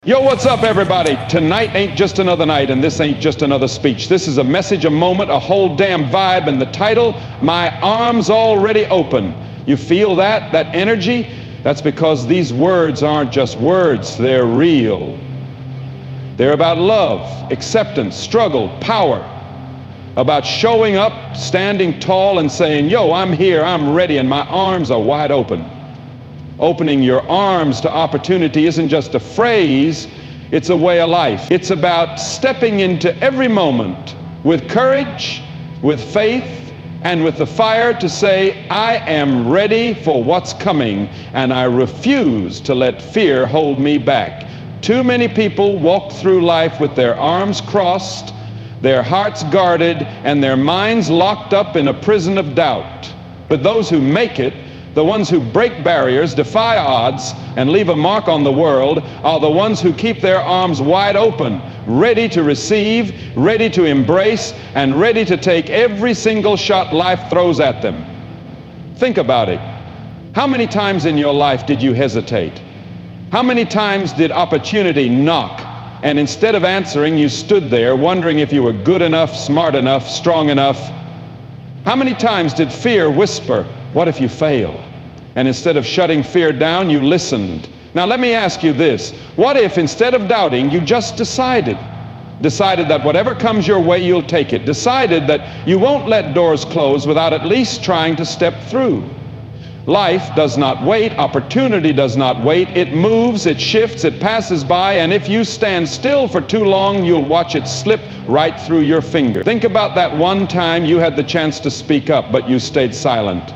Yo, what's up, everybody? Tonight ain't just another night, and this ain't just another speech. This is a message, a moment, a whole damn vibe, and the title, My Arms Already Open. You feel that? That energy? That's because these words aren't just words, they're real. They're about love, acceptance, struggle, power. About showing up, standing tall, and saying, yo, I'm here, I'm ready, and my arms are wide open. Opening your arms to opportunity isn't just a phrase, it's a way of life. It's about stepping into every moment with courage, with faith, and with the fire to say, I am ready for what's coming, and I refuse to let fear hold me back. Too many people walk through life with their arms crossed, their hearts guarded, and their minds locked up in a prison of doubt. But those who make it, the ones who break barriers, defy odds, and leave a mark on the world, are the ones who keep their arms wide open, ready to receive, ready to embrace, and ready to take every single shot life throws at them. Think about it. How many times in your life did you hesitate? How many times did opportunity knock, and instead of answering, you stood there wondering if you were good enough, smart enough, strong enough? How many times did fear whisper, what if you fail? And instead of shutting fear down, you listened. Now let me ask you this. What if instead of doubting, you just decided that whatever comes your way, you'll take it? Decided that you won't let doors close without at least trying to step through. Life does not wait. Opportunity does not wait. It moves, it shifts, it passes by, and if you stand still for too long, you'll watch it slip right through your finger. Think about that one time you had the chance to speak up, but you stayed silent.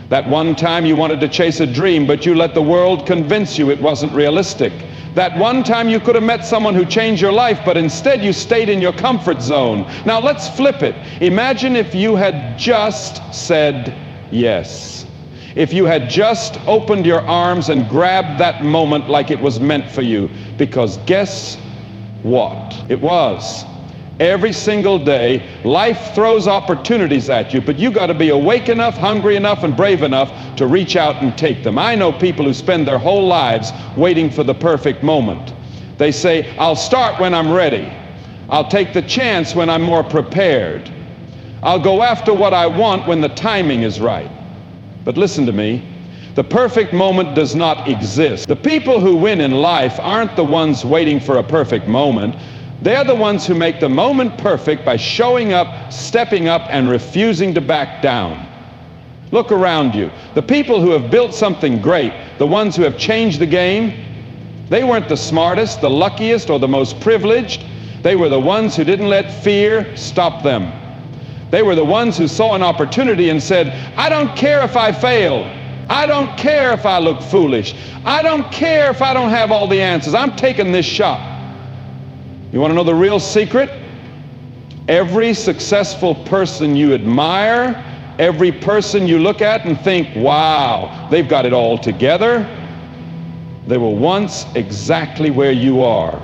That one time you wanted to chase a dream, but you let the world convince you it wasn't realistic. That one time you could have met someone who changed your life, but instead you stayed in your comfort zone. Now let's flip it. Imagine if you had just said yes. If you had just opened your arms and grabbed that moment like it was meant for you. Because guess what? It was. Every single day, life throws opportunities at you, but you got to be awake enough, hungry enough, and brave enough to reach out and take them. I know people who spend their whole lives waiting for the perfect moment. They say, I'll start when I'm ready. I'll take the chance when I'm more prepared. I'll go after what I want when the timing is right. But listen to me. The perfect moment does not exist. The people who win in life aren't the ones waiting for a perfect moment. They're the ones who make the moment perfect by showing up, stepping up, and refusing to back down. Look around you. The people who have built something great, the ones who have changed the game, they weren't the smartest, the luckiest, or the most privileged. They were the ones who didn't let fear stop them. They were the ones who saw an opportunity and said, I don't care if I fail. I don't care if I look foolish. I don't care if I don't have all the answers. I'm taking this shot. You want to know the real secret? Every successful person you admire, every person you look at and think, wow, they've got it all together, they were once exactly where you are.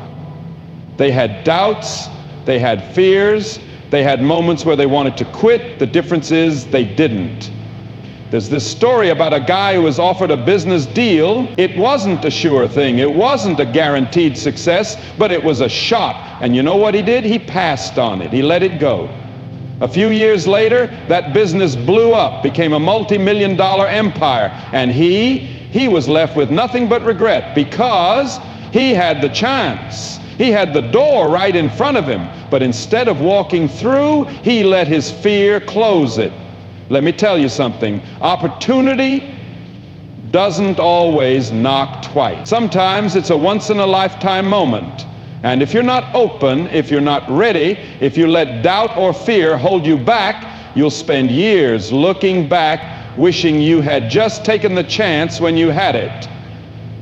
They had doubts, they had fears, they had moments where they wanted to quit. The difference is they didn't. There's this story about a guy who was offered a business deal. It wasn't a sure thing. It wasn't a guaranteed success, but it was a shot. And you know what he did? He passed on it. He let it go. A few years later, that business blew up, became a multi-million-dollar empire, and he was left with nothing but regret because he had the chance. He had the door right in front of him, but instead of walking through, he let his fear close it. Let me tell you something. Opportunity doesn't always knock twice. Sometimes it's a once-in-a-lifetime moment. And if you're not open, if you're not ready, if you let doubt or fear hold you back, you'll spend years looking back, wishing you had just taken the chance when you had it.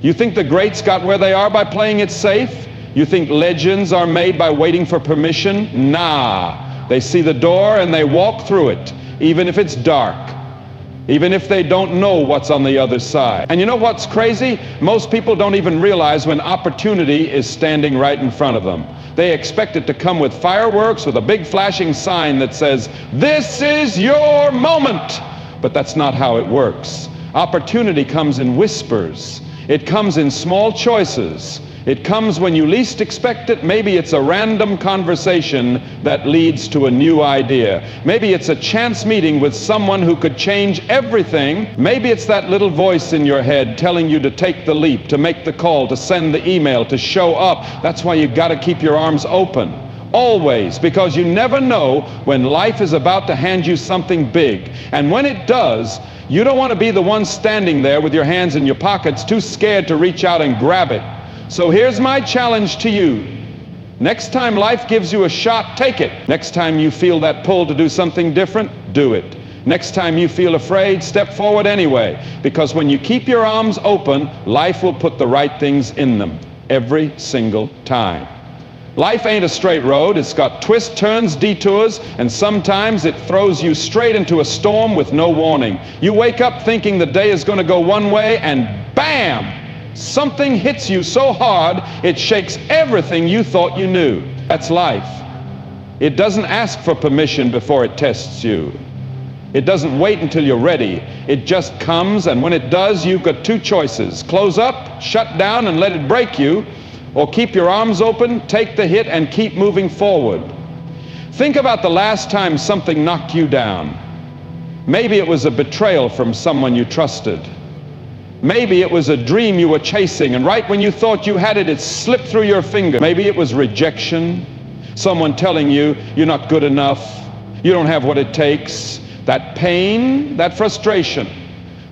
You think the greats got where they are by playing it safe? You think legends are made by waiting for permission? Nah. They see the door and they walk through it. Even if it's dark, even if they don't know what's on the other side. And you know what's crazy? Most people don't even realize when opportunity is standing right in front of them. They expect it to come with fireworks, with a big flashing sign that says, this is your moment. But that's not how it works. Opportunity comes in whispers. It comes in small choices. It comes when you least expect it. Maybe it's a random conversation that leads to a new idea. Maybe it's a chance meeting with someone who could change everything. Maybe it's that little voice in your head telling you to take the leap, to make the call, to send the email, to show up. That's why you've got to keep your arms open. Always, because you never know when life is about to hand you something big. And when it does, you don't want to be the one standing there with your hands in your pockets, too scared to reach out and grab it. So here's my challenge to you. Next time life gives you a shot, take it. Next time you feel that pull to do something different, do it. Next time you feel afraid, step forward anyway. Because when you keep your arms open, life will put the right things in them every single time. Life ain't a straight road. It's got twists, turns, detours, and sometimes it throws you straight into a storm with no warning. You wake up thinking the day is going to go one way, and bam! Something hits you so hard, it shakes everything you thought you knew. That's life. It doesn't ask for permission before it tests you. It doesn't wait until you're ready. It just comes, and when it does, you've got two choices. Close up, shut down, and let it break you, or keep your arms open, take the hit, and keep moving forward. Think about the last time something knocked you down. Maybe it was a betrayal from someone you trusted. Maybe it was a dream you were chasing, and right when you thought you had it, it slipped through your finger. Maybe it was rejection, someone telling you you're not good enough, you don't have what it takes. That pain, that frustration,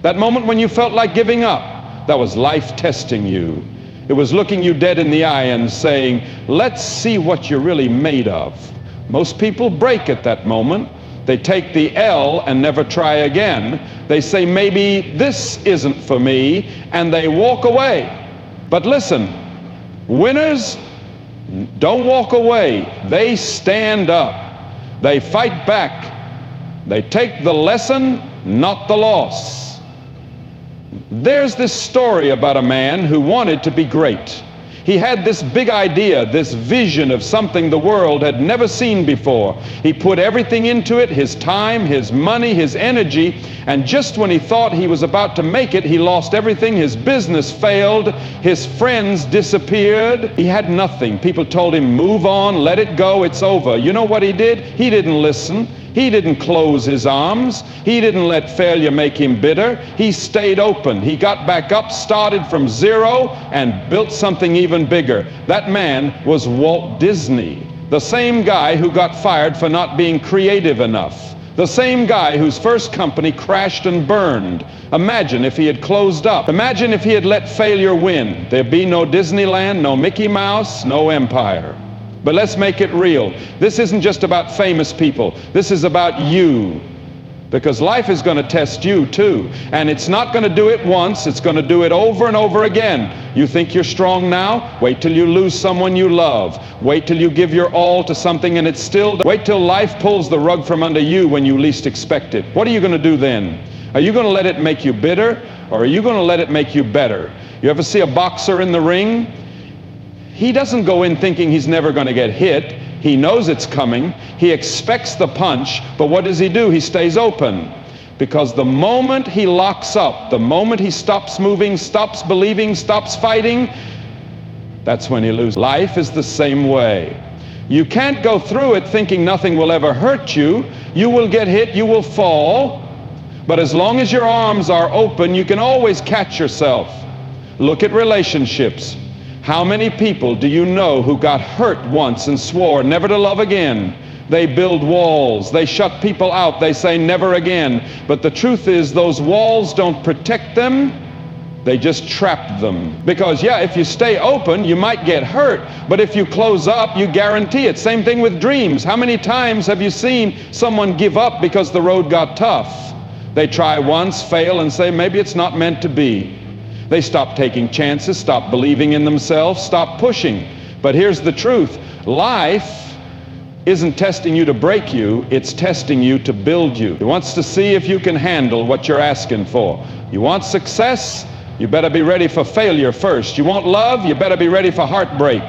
that moment when you felt like giving up, that was life testing you. It was looking you dead in the eye and saying, let's see what you're really made of. Most people break at that moment. They take the L and never try again. They say, maybe this isn't for me, and they walk away. But listen, winners don't walk away. They stand up. They fight back. They take the lesson, not the loss. There's this story about a man who wanted to be great. He had this big idea, this vision of something the world had never seen before. He put everything into it, his time, his money, his energy, and just when he thought he was about to make it, he lost everything. His business failed, his friends disappeared. He had nothing. People told him, move on, let it go, it's over. You know what he did? He didn't listen. He didn't close his arms. He didn't let failure make him bitter. He stayed open. He got back up, started from zero, and built something even bigger. That man was Walt Disney, the same guy who got fired for not being creative enough, the same guy whose first company crashed and burned. Imagine if he had closed up. Imagine if he had let failure win. There'd be no Disneyland, no Mickey Mouse, no empire. But let's make it real. This isn't just about famous people. This is about you. Because life is going to test you too. And it's not going to do it once. It's going to do it over and over again. You think you're strong now? Wait till you lose someone you love. Wait till you give your all to something and it's still... Wait till life pulls the rug from under you when you least expect it. What are you going to do then? Are you going to let it make you bitter? Or are you going to let it make you better? You ever see a boxer in the ring? He doesn't go in thinking he's never going to get hit. He knows it's coming. He expects the punch, but what does he do? He stays open. Because the moment he locks up, the moment he stops moving, stops believing, stops fighting, that's when he loses. Life is the same way. You can't go through it thinking nothing will ever hurt you. You will get hit, you will fall, but as long as your arms are open, you can always catch yourself. Look at relationships. How many people do you know who got hurt once and swore never to love again? They build walls. They shut people out. They say never again. But the truth is those walls don't protect them. They just trap them. Because, yeah, if you stay open, you might get hurt. But if you close up, you guarantee it. Same thing with dreams. How many times have you seen someone give up because the road got tough? They try once, fail, and say, maybe it's not meant to be. They stop taking chances, stop believing in themselves, stop pushing. But here's the truth. Life isn't testing you to break you, it's testing you to build you. It wants to see if you can handle what you're asking for. You want success? You better be ready for failure first. You want love? You better be ready for heartbreak.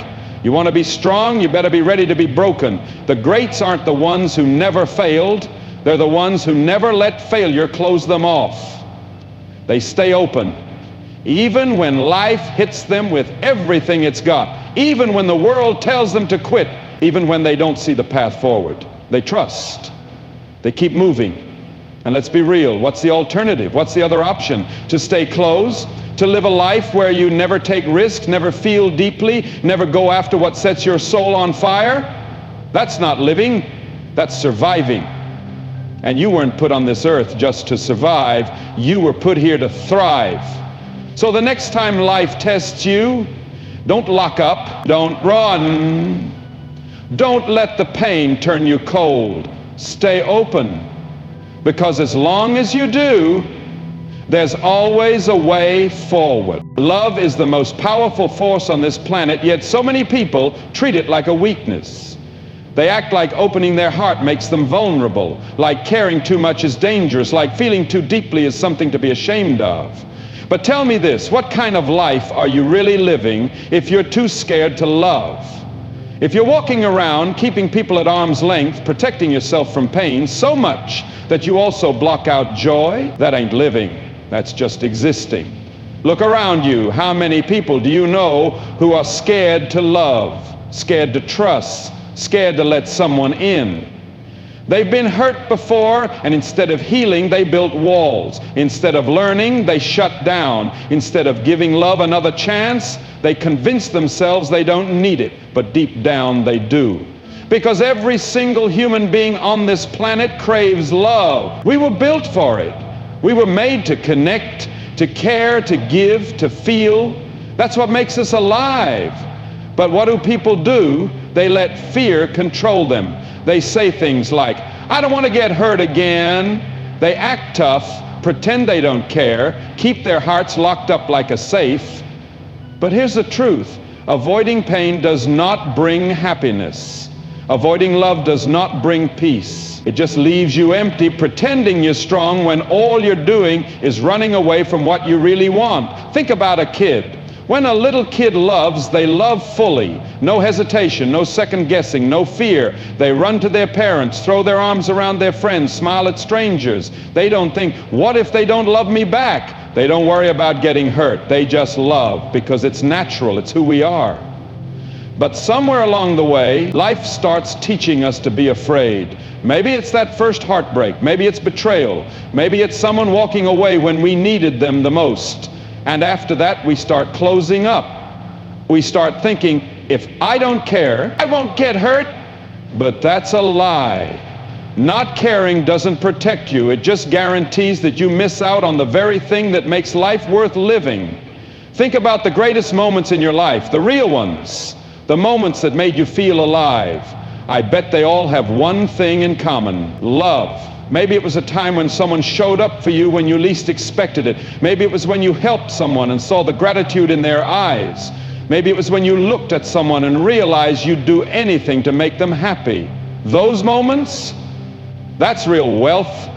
You want to be strong? You better be ready to be broken. The greats aren't the ones who never failed. They're the ones who never let failure close them off. They stay open. Even when life hits them with everything it's got, even when the world tells them to quit, even when they don't see the path forward, they trust. They keep moving. And let's be real, what's the alternative? What's the other option? To stay close? To live a life where you never take risks, never feel deeply, never go after what sets your soul on fire? That's not living, that's surviving. And you weren't put on this earth just to survive, you were put here to thrive. So the next time life tests you, don't lock up, don't run, don't let the pain turn you cold. Stay open, because as long as you do, there's always a way forward. Love is the most powerful force on this planet, yet so many people treat it like a weakness. They act like opening their heart makes them vulnerable, like caring too much is dangerous, like feeling too deeply is something to be ashamed of. But tell me this, what kind of life are you really living if you're too scared to love? If you're walking around keeping people at arm's length, protecting yourself from pain so much that you also block out joy, that ain't living. That's just existing. Look around you. How many people do you know who are scared to love, scared to trust, scared to let someone in? They've been hurt before, and instead of healing, they built walls. Instead of learning, they shut down. Instead of giving love another chance, they convince themselves they don't need it, but deep down they do. Because every single human being on this planet craves love. We were built for it. We were made to connect, to care, to give, to feel. That's what makes us alive. But what do people do? They let fear control them. They say things like, I don't want to get hurt again. They act tough, pretend they don't care, keep their hearts locked up like a safe. But here's the truth. Avoiding pain does not bring happiness. Avoiding love does not bring peace. It just leaves you empty, pretending you're strong when all you're doing is running away from what you really want. Think about a kid. When a little kid loves, they love fully. No hesitation, no second guessing, no fear. They run to their parents, throw their arms around their friends, smile at strangers. They don't think, what if they don't love me back? They don't worry about getting hurt. They just love because it's natural. It's who we are. But somewhere along the way, life starts teaching us to be afraid. Maybe it's that first heartbreak. Maybe it's betrayal. Maybe it's someone walking away when we needed them the most. And after that, we start closing up. We start thinking, if I don't care, I won't get hurt. But that's a lie. Not caring doesn't protect you. It just guarantees that you miss out on the very thing that makes life worth living. Think about the greatest moments in your life, the real ones, the moments that made you feel alive. I bet they all have one thing in common: love. Maybe it was a time when someone showed up for you when you least expected it. Maybe it was when you helped someone and saw the gratitude in their eyes. Maybe it was when you looked at someone and realized you'd do anything to make them happy. Those moments, that's real wealth.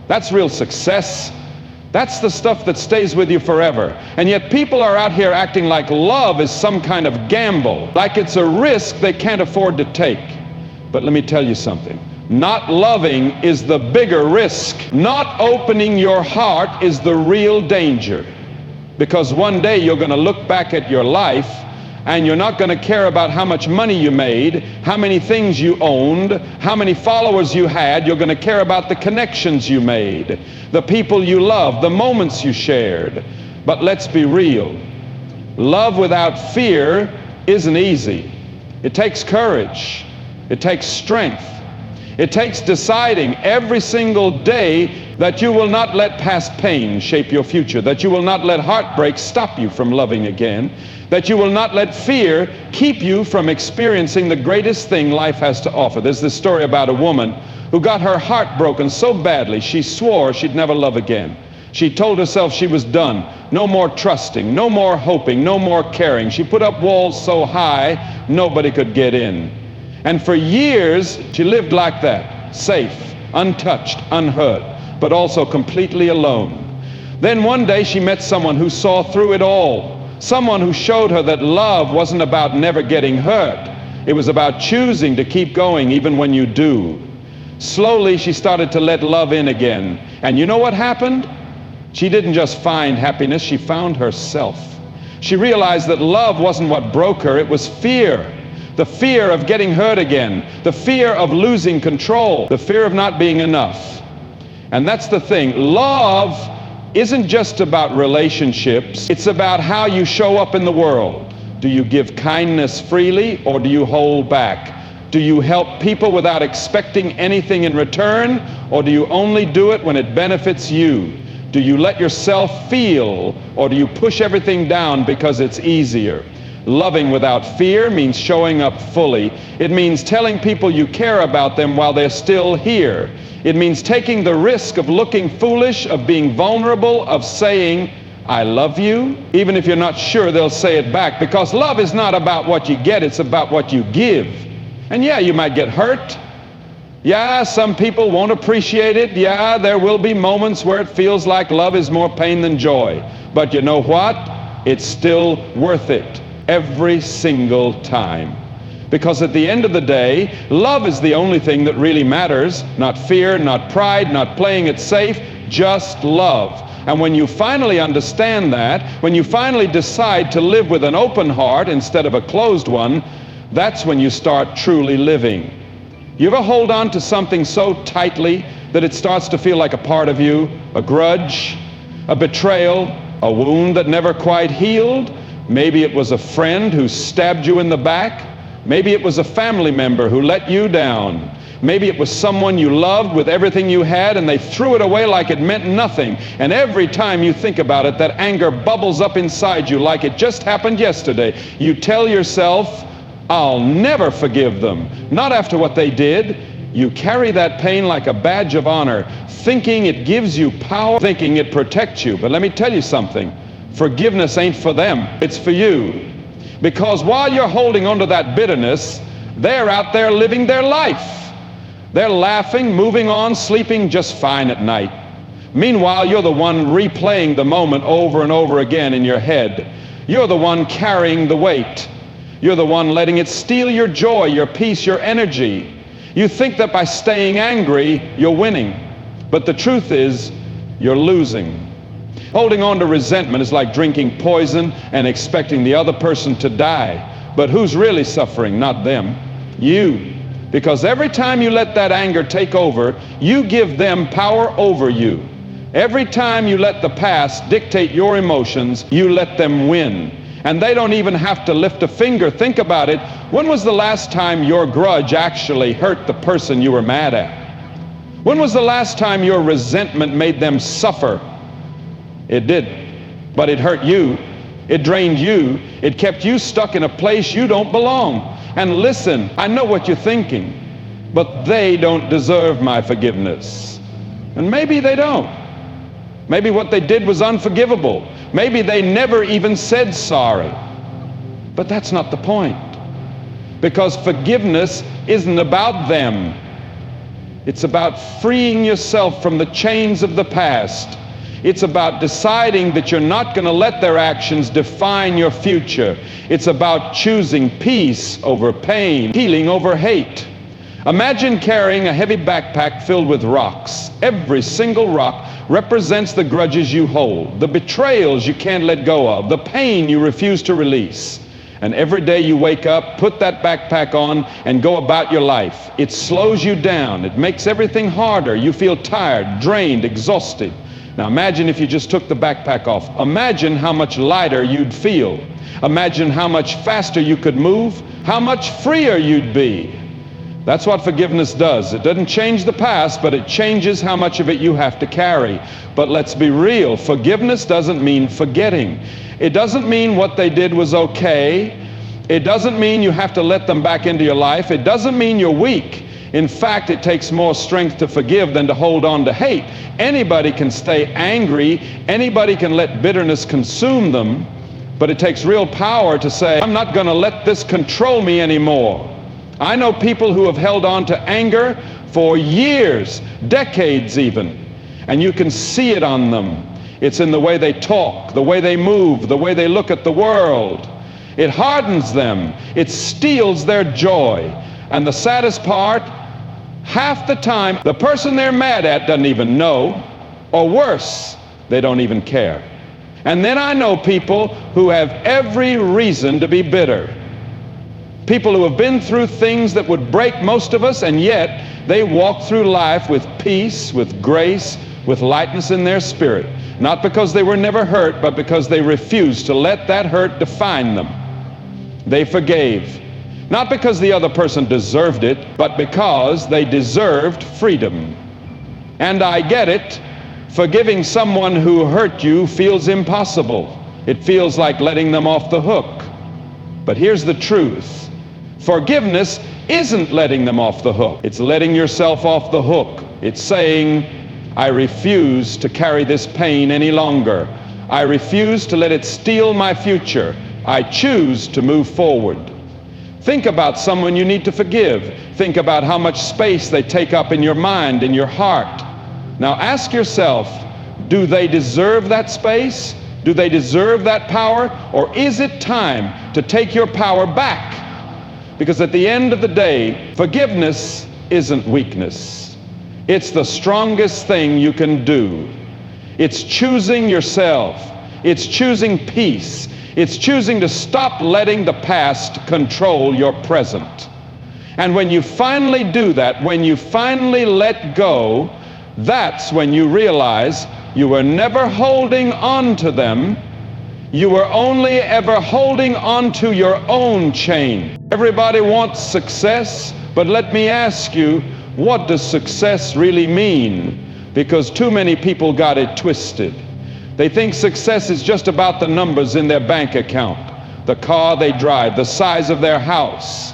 That's real success. That's the stuff that stays with you forever. And yet people are out here acting like love is some kind of gamble, like it's a risk they can't afford to take. But let me tell you something. Not loving is the bigger risk. Not opening your heart is the real danger. Because one day you're going to look back at your life and you're not going to care about how much money you made, how many things you owned, how many followers you had. You're going to care about the connections you made, the people you loved, the moments you shared. But let's be real. Love without fear isn't easy. It takes courage. It takes strength. It takes deciding every single day that you will not let past pain shape your future, that you will not let heartbreak stop you from loving again, that you will not let fear keep you from experiencing the greatest thing life has to offer. There's this story about a woman who got her heart broken so badly she swore she'd never love again. She told herself she was done. No more trusting, no more hoping, no more caring. She put up walls so high nobody could get in. And for years, she lived like that, safe, untouched, unhurt, but also completely alone. Then one day she met someone who saw through it all, someone who showed her that love wasn't about never getting hurt. It was about choosing to keep going even when you do. Slowly, she started to let love in again. And you know what happened? She didn't just find happiness, she found herself. She realized that love wasn't what broke her, it was fear. The fear of getting hurt again, the fear of losing control, the fear of not being enough. And that's the thing. Love isn't just about relationships, it's about how you show up in the world. Do you give kindness freely or do you hold back? Do you help people without expecting anything in return, or do you only do it when it benefits you? Do you let yourself feel, or do you push everything down because it's easier? Loving without fear means showing up fully. It means telling people you care about them while they're still here. It means taking the risk of looking foolish, of being vulnerable, of saying, I love you, even if you're not sure they'll say it back, because love is not about what you get, it's about what you give. And yeah, you might get hurt. Yeah, some people won't appreciate it. Yeah, there will be moments where it feels like love is more pain than joy. But you know what? It's still worth it every single time. Because at the end of the day, love is the only thing that really matters. Not fear, not pride, not playing it safe, just love. And when you finally understand that, when you finally decide to live with an open heart instead of a closed one, that's when you start truly living. You ever hold on to something so tightly that it starts to feel like a part of you? A grudge, a betrayal, a wound that never quite healed? Maybe it was a friend who stabbed you in the back. Maybe it was a family member who let you down. Maybe it was someone you loved with everything you had and they threw it away like it meant nothing. And every time you think about it, that anger bubbles up inside you like it just happened yesterday. You tell yourself, I'll never forgive them. Not after what they did. You carry that pain like a badge of honor, thinking it gives you power, thinking it protects you. But let me tell you something. Forgiveness ain't for them. It's for you. Because while you're holding onto that bitterness, they're out there living their life. They're laughing, moving on, sleeping just fine at night. Meanwhile, you're the one replaying the moment over and over again in your head. You're the one carrying the weight. You're the one letting it steal your joy, your peace, your energy. You think that by staying angry, you're winning. But the truth is, you're losing. Holding on to resentment is like drinking poison and expecting the other person to die. But who's really suffering? Not them. You. Because every time you let that anger take over, you give them power over you. Every time you let the past dictate your emotions, you let them win. And they don't even have to lift a finger. Think about it. When was the last time your grudge actually hurt the person you were mad at? When was the last time your resentment made them suffer? It did. But it hurt you. It drained you. It kept you stuck in a place you don't belong. And listen, I know what you're thinking, but they don't deserve my forgiveness. And maybe they don't. Maybe what they did was unforgivable. Maybe they never even said sorry. But that's not the point. Because forgiveness isn't about them. It's about freeing yourself from the chains of the past. It's about deciding that you're not going to let their actions define your future. It's about choosing peace over pain, healing over hate. Imagine carrying a heavy backpack filled with rocks. Every single rock represents the grudges you hold, the betrayals you can't let go of, the pain you refuse to release. And every day you wake up, put that backpack on, and go about your life. It slows you down. It makes everything harder. You feel tired, drained, exhausted. Now imagine if you just took the backpack off. Imagine how much lighter you'd feel. Imagine how much faster you could move, how much freer you'd be. That's what forgiveness does. It doesn't change the past, but it changes how much of it you have to carry. But let's be real. Forgiveness doesn't mean forgetting. It doesn't mean what they did was okay. It doesn't mean you have to let them back into your life. It doesn't mean you're weak. In fact, it takes more strength to forgive than to hold on to hate. Anybody can stay angry. Anybody can let bitterness consume them. But it takes real power to say, I'm not going to let this control me anymore. I know people who have held on to anger for years, decades even. And you can see it on them. It's in the way they talk, the way they move, the way they look at the world. It hardens them. It steals their joy. And the saddest part, half the time, the person they're mad at doesn't even know, or worse, they don't even care. And then I know people who have every reason to be bitter. People who have been through things that would break most of us, and yet they walk through life with peace, with grace, with lightness in their spirit. Not because they were never hurt, but because they refused to let that hurt define them. They forgave. Not because the other person deserved it, but because they deserved freedom. And I get it. Forgiving someone who hurt you feels impossible. It feels like letting them off the hook. But here's the truth. Forgiveness isn't letting them off the hook. It's letting yourself off the hook. It's saying, I refuse to carry this pain any longer. I refuse to let it steal my future. I choose to move forward. Think about someone you need to forgive. Think about how much space they take up in your mind, in your heart. Now ask yourself, do they deserve that space? Do they deserve that power? Or is it time to take your power back? Because at the end of the day, forgiveness isn't weakness. It's the strongest thing you can do. It's choosing yourself. It's choosing peace. It's choosing to stop letting the past control your present. And when you finally do that, when you finally let go, that's when you realize you were never holding on to them. You were only ever holding on to your own chain. Everybody wants success, but let me ask you, what does success really mean? Because too many people got it twisted. They think success is just about the numbers in their bank account, the car they drive, the size of their house.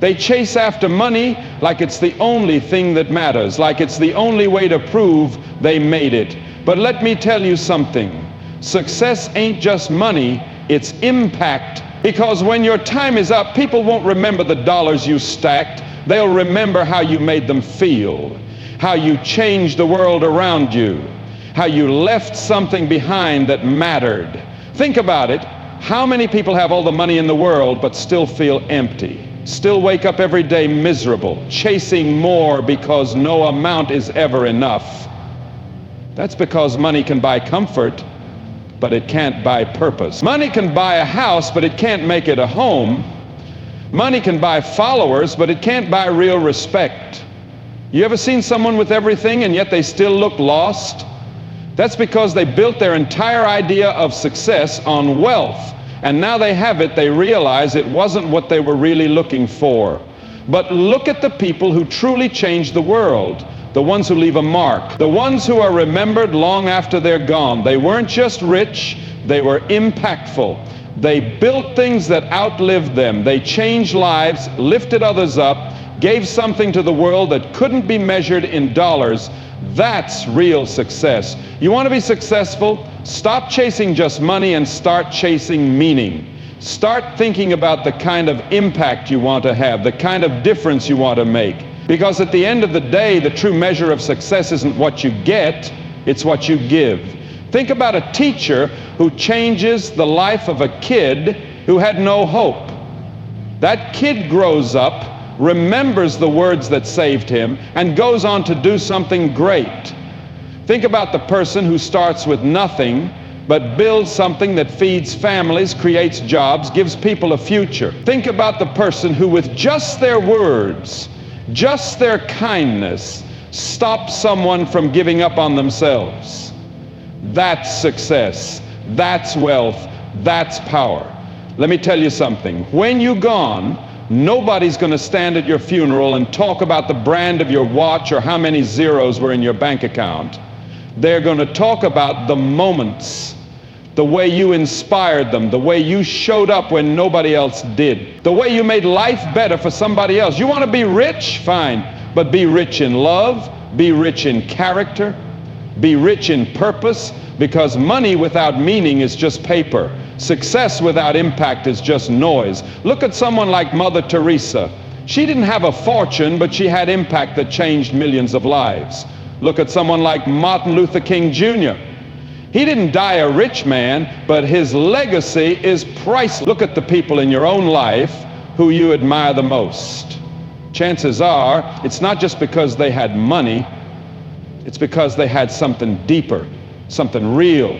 They chase after money like it's the only thing that matters, like it's the only way to prove they made it. But let me tell you something. Success ain't just money, it's impact. Because when your time is up, people won't remember the dollars you stacked. They'll remember how you made them feel, how you changed the world around you, how you left something behind that mattered. Think about it. How many people have all the money in the world but still feel empty? Still wake up every day miserable, chasing more because no amount is ever enough. That's because money can buy comfort, but it can't buy purpose. Money can buy a house, but it can't make it a home. Money can buy followers, but it can't buy real respect. You ever seen someone with everything and yet they still look lost? That's because they built their entire idea of success on wealth. And now they have it, they realize it wasn't what they were really looking for. But look at the people who truly changed the world. The ones who leave a mark, the ones who are remembered long after they're gone. They weren't just rich, they were impactful. They built things that outlived them. They changed lives, lifted others up, gave something to the world that couldn't be measured in dollars. That's real success. You want to be successful? Stop chasing just money and start chasing meaning. Start thinking about the kind of impact you want to have, the kind of difference you want to make. Because at the end of the day, the true measure of success isn't what you get, it's what you give. Think about a teacher who changes the life of a kid who had no hope. That kid grows up, remembers the words that saved him, and goes on to do something great. Think about the person who starts with nothing, but builds something that feeds families, creates jobs, gives people a future. Think about the person who with just their words, just their kindness, stops someone from giving up on themselves. That's success. That's wealth. That's power. Let me tell you something. When you're gone, nobody's going to stand at your funeral and talk about the brand of your watch or how many zeros were in your bank account. They're going to talk about the moments, the way you inspired them, the way you showed up when nobody else did, the way you made life better for somebody else. You want to be rich? Fine. But be rich in love, be rich in character, be rich in purpose, because money without meaning is just paper. Success without impact is just noise. Look at someone like Mother Teresa. She didn't have a fortune, but she had impact that changed millions of lives. Look at someone like Martin Luther King Jr. He didn't die a rich man, but his legacy is priceless. Look at the people in your own life who you admire the most. Chances are, it's not just because they had money, it's because they had something deeper. something real.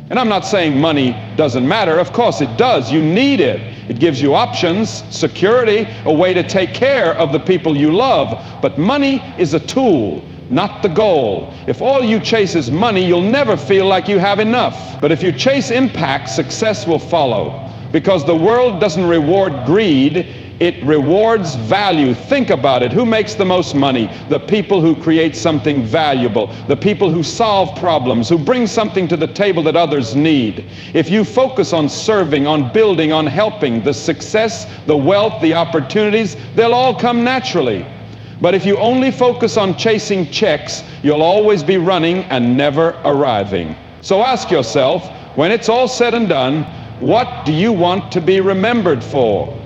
And I'm not saying money doesn't matter. Of course it does. You need it. It gives you options, security, a way to take care of the people you love. But money is a tool, not the goal. If all you chase is money, you'll never feel like you have enough. But if you chase impact, success will follow. Because the world doesn't reward greed, it rewards value. Think about it. Who makes the most money? The people who create something valuable, the people who solve problems, who bring something to the table that others need. If you focus on serving, on building, on helping, the success, the wealth, the opportunities, they'll all come naturally. But if you only focus on chasing checks, you'll always be running and never arriving. So ask yourself, when it's all said and done, what do you want to be remembered for?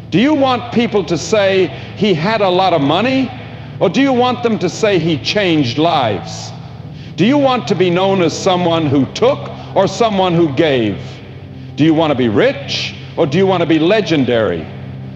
Do you want people to say he had a lot of money? Or do you want them to say he changed lives? Do you want to be known as someone who took or someone who gave? Do you want to be rich or do you want to be legendary?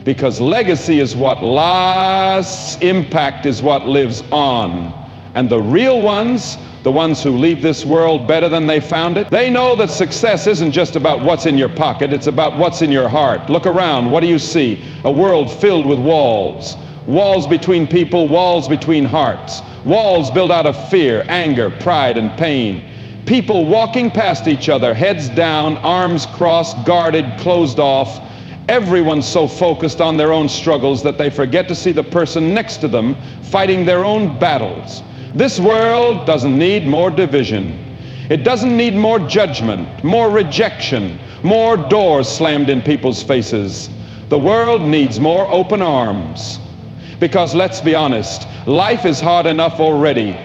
Because legacy is what lasts, impact is what lives on. And the real ones, the ones who leave this world better than they found it, they know that success isn't just about what's in your pocket, it's about what's in your heart. Look around, what do you see? A world filled with walls. Walls between people, walls between hearts. Walls built out of fear, anger, pride, and pain. People walking past each other, heads down, arms crossed, guarded, closed off. Everyone's so focused on their own struggles that they forget to see the person next to them fighting their own battles. This world doesn't need more division. It doesn't need more judgment, more rejection, more doors slammed in people's faces. The world needs more open arms. Because let's be honest, life is hard enough already.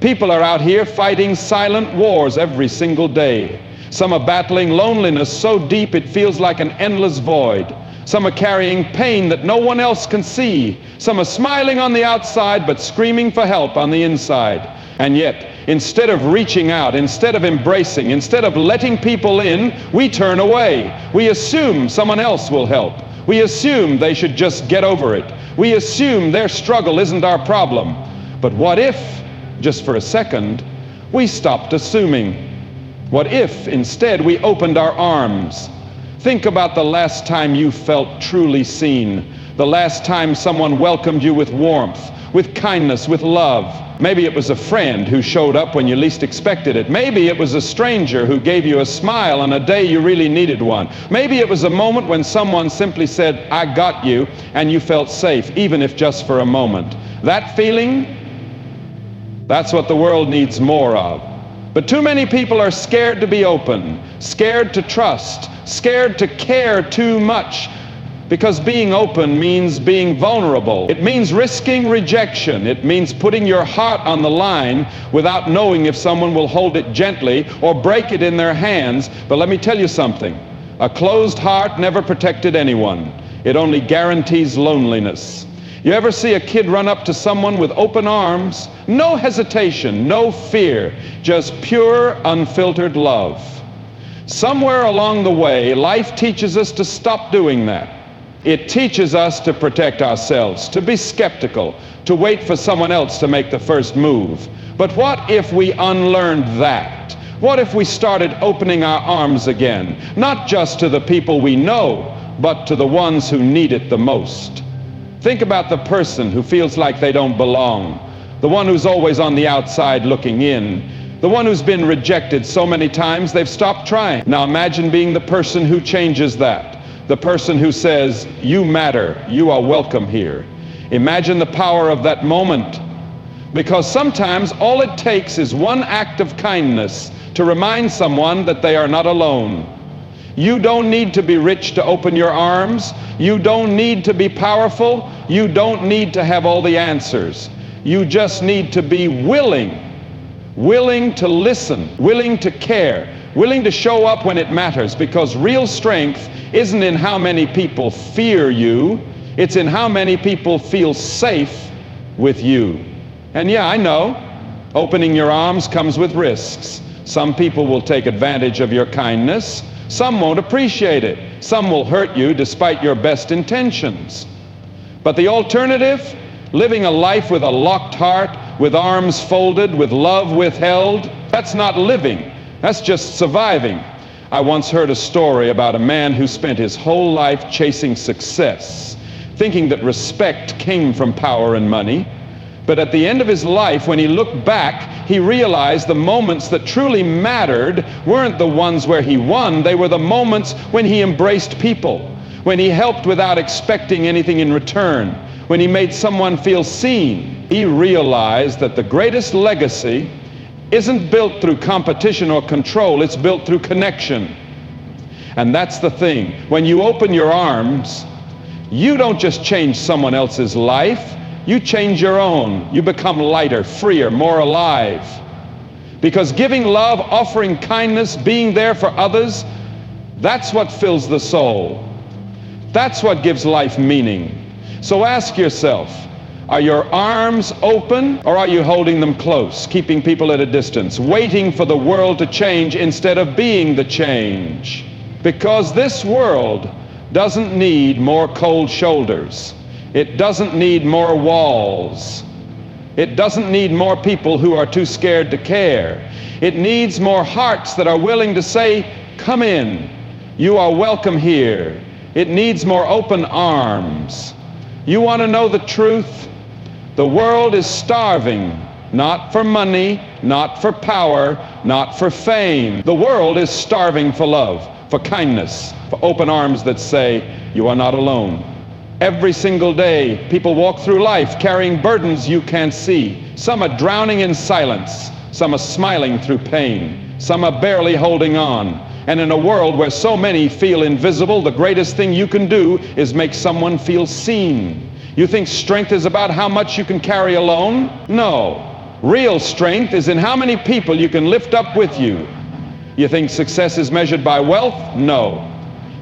People are out here fighting silent wars every single day. Some are battling loneliness so deep it feels like an endless void. Some are carrying pain that no one else can see. Some are smiling on the outside but screaming for help on the inside. And yet, instead of reaching out, instead of embracing, instead of letting people in, we turn away. We assume someone else will help. We assume they should just get over it. We assume their struggle isn't our problem. But what if, just for a second, we stopped assuming? What if, instead, we opened our arms? Think about the last time you felt truly seen, the last time someone welcomed you with warmth, with kindness, with love. Maybe it was a friend who showed up when you least expected it. Maybe it was a stranger who gave you a smile on a day you really needed one. Maybe it was a moment when someone simply said, "I got you," and you felt safe, even if just for a moment. That feeling, that's what the world needs more of. But too many people are scared to be open, scared to trust, scared to care too much, because being open means being vulnerable. It means risking rejection. It means putting your heart on the line without knowing if someone will hold it gently or break it in their hands. But let me tell you something. A closed heart never protected anyone. It only guarantees loneliness. You ever see a kid run up to someone with open arms? No hesitation, no fear, just pure, unfiltered love. Somewhere along the way, life teaches us to stop doing that. It teaches us to protect ourselves, to be skeptical, to wait for someone else to make the first move. But what if we unlearned that? What if we started opening our arms again, not just to the people we know, but to the ones who need it the most? Think about the person who feels like they don't belong, the one who's always on the outside looking in, the one who's been rejected so many times they've stopped trying. Now imagine being the person who changes that, the person who says, "You matter, you are welcome here." Imagine the power of that moment, because sometimes all it takes is one act of kindness to remind someone that they are not alone. You don't need to be rich to open your arms. You don't need to be powerful. You don't need to have all the answers. You just need to be willing to listen, willing to care, willing to show up when it matters, because real strength isn't in how many people fear you, it's in how many people feel safe with you. And yeah, I know, opening your arms comes with risks. Some people will take advantage of your kindness. Some won't appreciate it. Some will hurt you despite your best intentions. But the alternative, living a life with a locked heart, with arms folded, with love withheld, That's not living. That's just surviving. I once heard a story about a man who spent his whole life chasing success, thinking that respect came from power and money. But at the end of his life, when he looked back, he realized the moments that truly mattered weren't the ones where he won. They were the moments when he embraced people, when he helped without expecting anything in return, when he made someone feel seen. He realized that the greatest legacy isn't built through competition or control, it's built through connection. And that's the thing. When you open your arms, you don't just change someone else's life, you change your own. You become lighter, freer, more alive. Because giving love, offering kindness, being there for others, that's what fills the soul. That's what gives life meaning. So ask yourself, are your arms open or are you holding them close, keeping people at a distance, waiting for the world to change instead of being the change? Because this world doesn't need more cold shoulders. It doesn't need more walls. It doesn't need more people who are too scared to care. It needs more hearts that are willing to say, come in, you are welcome here. It needs more open arms. You want to know the truth? The world is starving, not for money, not for power, not for fame. The world is starving for love, for kindness, for open arms that say, you are not alone. Every single day, people walk through life carrying burdens you can't see. Some are drowning in silence. Some are smiling through pain. Some are barely holding on. And in a world where so many feel invisible, the greatest thing you can do is make someone feel seen. You think strength is about how much you can carry alone? No. Real strength is in how many people you can lift up with you. You think success is measured by wealth? No.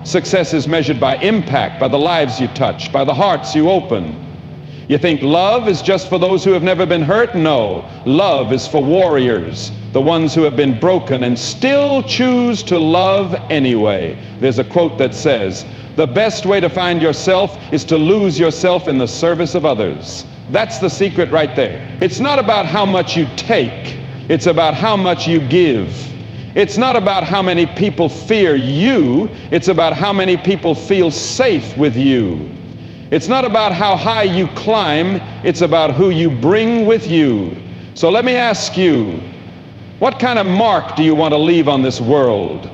Success is measured by impact, by the lives you touch, by the hearts you open. You think love is just for those who have never been hurt? No. Love is for warriors, the ones who have been broken and still choose to love anyway. There's a quote that says, the best way to find yourself is to lose yourself in the service of others. That's the secret right there. It's not about how much you take. It's about how much you give. It's not about how many people fear you. It's about how many people feel safe with you. It's not about how high you climb. It's about who you bring with you. So let me ask you, what kind of mark do you want to leave on this world?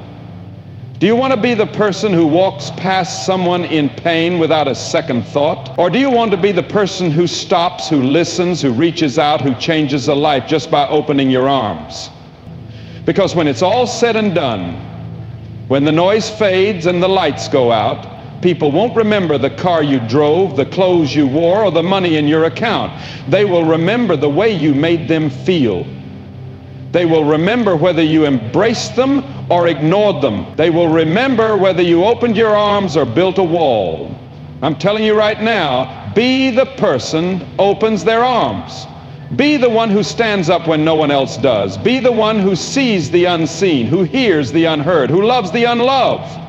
Do you want to be the person who walks past someone in pain without a second thought? Or do you want to be the person who stops, who listens, who reaches out, who changes a life just by opening your arms? Because when it's all said and done, when the noise fades and the lights go out, people won't remember the car you drove, the clothes you wore, or the money in your account. They will remember the way you made them feel. They will remember whether you embraced them or ignored them. They will remember whether you opened your arms or built a wall. I'm telling you right now, be the person who opens their arms. Be the one who stands up when no one else does. Be the one who sees the unseen, who hears the unheard, who loves the unloved.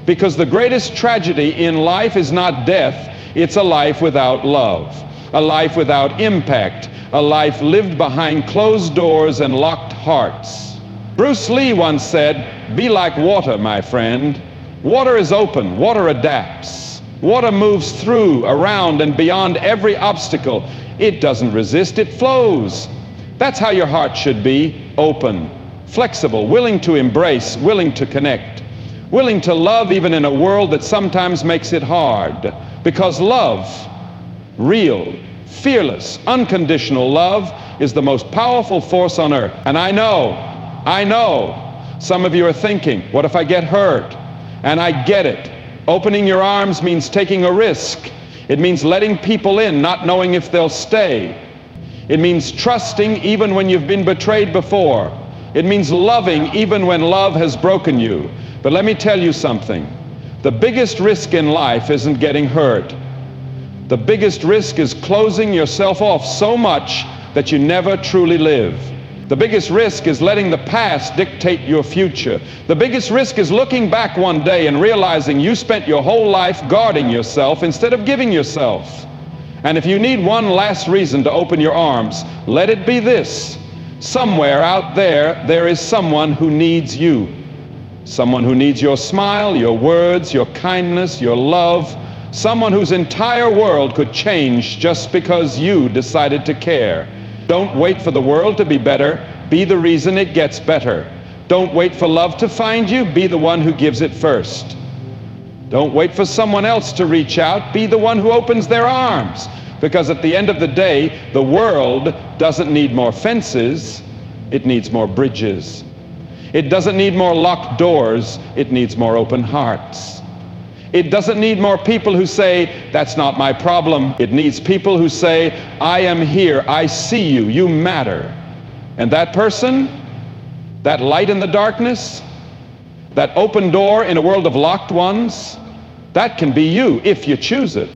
Because the greatest tragedy in life is not death, it's a life without love, a life without impact, a life lived behind closed doors and locked hearts. Bruce Lee once said, be like water, my friend. Water is open, water adapts. Water moves through, around, and beyond every obstacle. It doesn't resist, it flows. That's how your heart should be, open, flexible, willing to embrace, willing to connect, willing to love even in a world that sometimes makes it hard. Because love, real, fearless, unconditional love, is the most powerful force on earth. And I know, some of you are thinking, what if I get hurt? And I get it. Opening your arms means taking a risk. It means letting people in, not knowing if they'll stay. It means trusting even when you've been betrayed before. It means loving even when love has broken you. But let me tell you something. The biggest risk in life isn't getting hurt. The biggest risk is closing yourself off so much that you never truly live. The biggest risk is letting the past dictate your future. The biggest risk is looking back one day and realizing you spent your whole life guarding yourself instead of giving yourself. And if you need one last reason to open your arms, let it be this. Somewhere out there, there is someone who needs you. Someone who needs your smile, your words, your kindness, your love. Someone whose entire world could change just because you decided to care. Don't wait for the world to be better. Be the reason it gets better. Don't wait for love to find you. Be the one who gives it first. Don't wait for someone else to reach out. Be the one who opens their arms. Because at the end of the day, the world doesn't need more fences. It needs more bridges. It doesn't need more locked doors. It needs more open hearts. It doesn't need more people who say, that's not my problem. It needs people who say, I am here. I see you. You matter. And that person, that light in the darkness, that open door in a world of locked ones, that can be you if you choose it.